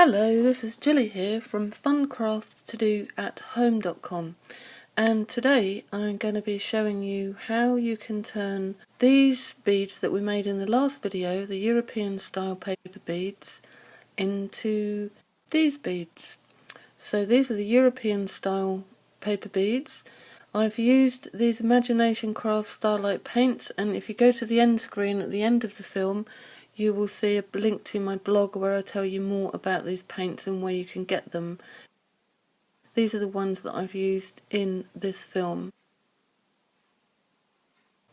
Hello, this is Jilly here from funcraftstodooathome.com, and today I'm going to be showing you how you can turn these beads that we made in the last video, the European style paper beads, into these beads. So these are the European style paper beads. I've used these Imagination Crafts Starlight paints, and if you go to the end screen at the end of the film, you will see a link to my blog where I tell you more about these paints and where you can get them. These are the ones that I've used in this film.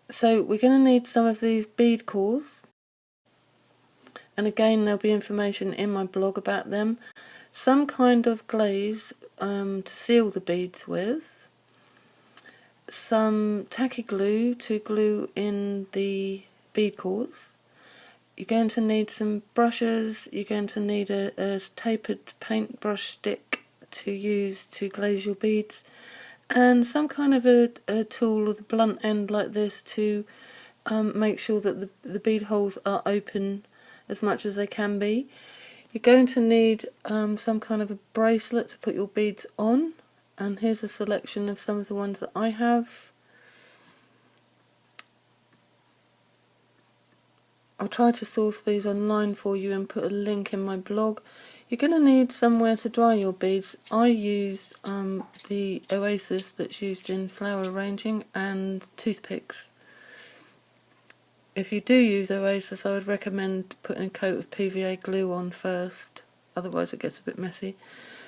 So we're going to need some of these bead cores, and again there'll be information in my blog about them. Some kind of glaze to seal the beads with, some tacky glue to glue in the bead cores. You're going to need some brushes, you're going to need a tapered paintbrush stick to use to glaze your beads, and some kind of a tool with a blunt end like this to make sure that the bead holes are open as much as they can be. You're going to need some kind of a bracelet to put your beads on, and here's a selection of some of the ones that I have. I'll try to source these online for you and put a link in my blog. You're going to need somewhere to dry your beads. I use the Oasis that's used in flower arranging, and toothpicks. If you do use Oasis, I would recommend putting a coat of PVA glue on first, otherwise it gets a bit messy.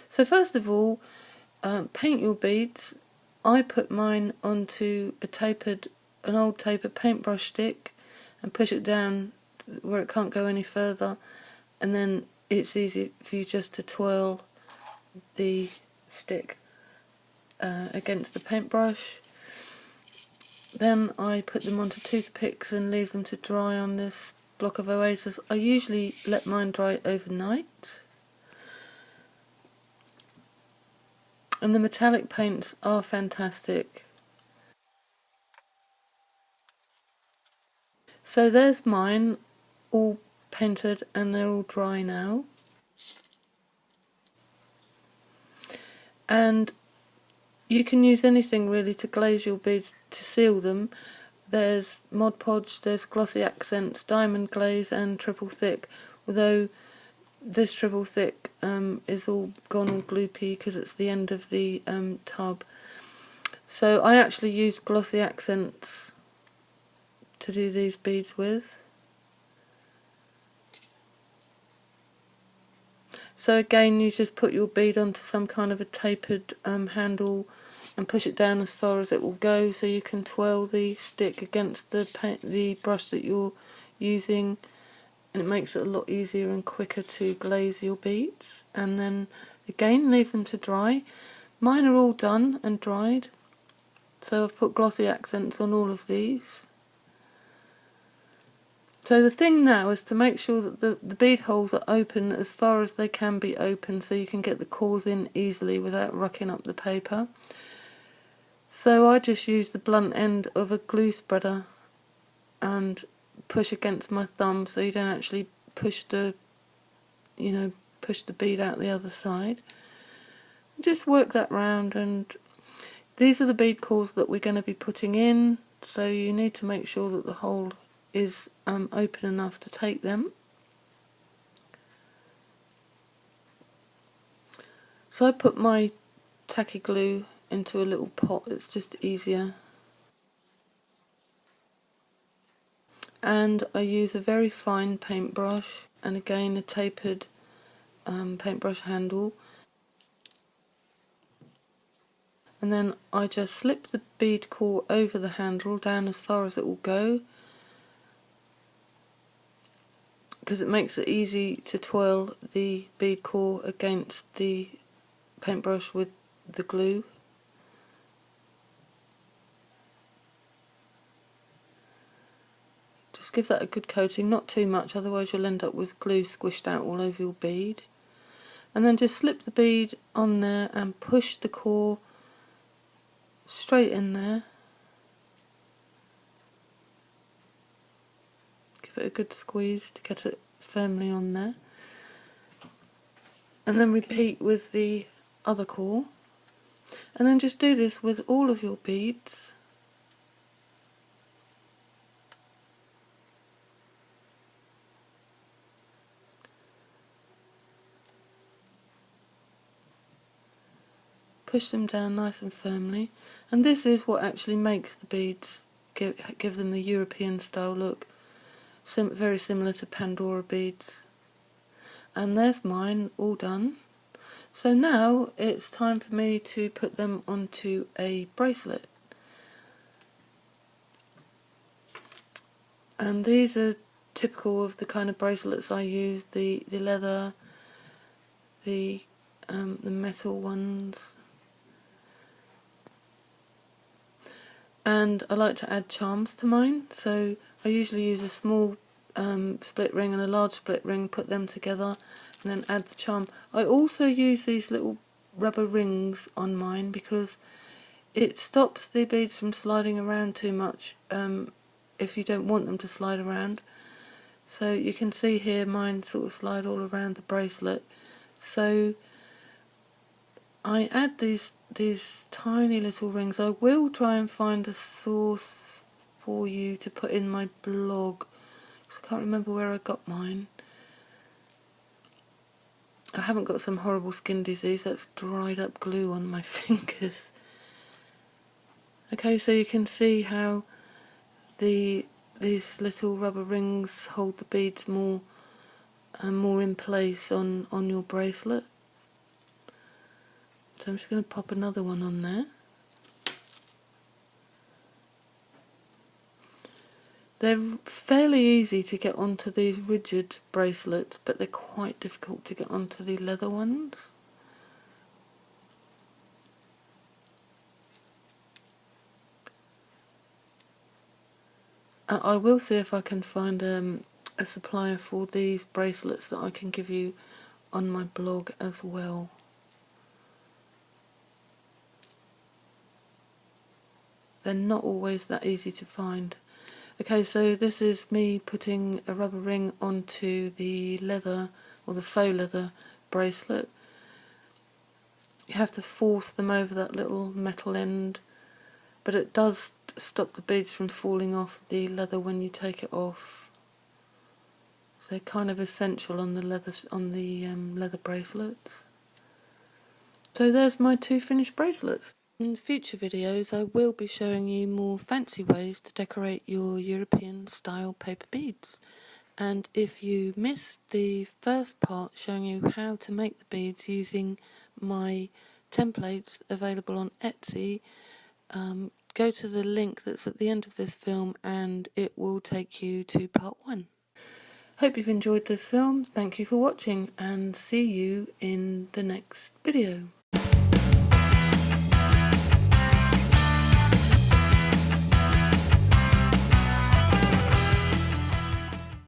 So first of all, paint your beads. I put mine onto an old tapered paintbrush stick and push it down where it can't go any further, and then it's easy for you just to twirl the stick against the paintbrush. Then I put them onto toothpicks and leave them to dry on this block of Oasis. I usually let mine dry overnight. And the metallic paints are fantastic. So there's mine, all painted, and they're all dry now. And you can use anything really to glaze your beads to seal them. There's Mod Podge, there's Glossy Accents, Diamond Glaze, and Triple Thick, although this Triple Thick is all gone all gloopy because it's the end of the tub. So I actually use Glossy Accents to do these beads with. So again, you just put your bead onto some kind of a tapered handle and push it down as far as it will go, so you can twirl the stick against the brush that you're using, and it makes it a lot easier and quicker to glaze your beads. And then again, leave them to dry. Mine are all done and dried, so I've put Glossy Accents on all of these. So the thing now is to make sure that the bead holes are open as far as they can be open, so you can get the cores in easily without rucking up the paper. So I just use the blunt end of a glue spreader and push against my thumb, so you don't actually push the bead out the other side. Just work that round, and these are the bead cores that we're going to be putting in, so you need to make sure that the hole is open enough to take them. So I put my tacky glue into a little pot, it's just easier. And I use a very fine paintbrush, and again a tapered paintbrush handle. And then I just slip the bead core over the handle down as far as it will go, because it makes it easy to twirl the bead core against the paintbrush with the glue. Just give that a good coating, not too much, otherwise you'll end up with glue squished out all over your bead. And then just slip the bead on there and push the core straight in there. Give it a good squeeze to get it firmly on there. And then repeat with the other core. And then just do this with all of your beads. Push them down nice and firmly. And this is what actually makes the beads give them the European style look. Very similar to Pandora beads. And there's mine all done. So now it's time for me to put them onto a bracelet. And these are typical of the kind of bracelets I use, the leather, the metal ones. And I like to add charms to mine, so I usually use a small split ring and a large split ring, put them together and then add the charm. I also use these little rubber rings on mine because it stops the beads from sliding around too much if you don't want them to slide around. So you can see here mine sort of slide all around the bracelet. So I add these tiny little rings. I will try and find a source for you to put in my blog, because I can't remember where I got mine. I haven't got some horrible skin disease, that's dried up glue on my fingers. Okay, so you can see how these little rubber rings hold the beads more in place on your bracelet. So I'm just going to pop another one on there. They're fairly easy to get onto these rigid bracelets, but they're quite difficult to get onto the leather ones. I will see if I can find a supplier for these bracelets that I can give you on my blog as well. They're not always that easy to find. Okay, so this is me putting a rubber ring onto the leather, or the faux leather bracelet. You have to force them over that little metal end, but it does stop the beads from falling off the leather when you take it off. So they're kind of essential on the leather bracelets. So there's my two finished bracelets. In future videos I will be showing you more fancy ways to decorate your European style paper beads. And if you missed the first part showing you how to make the beads using my templates available on Etsy, go to the link that's at the end of this film and it will take you to part 1. Hope you've enjoyed this film, thank you for watching and see you in the next video.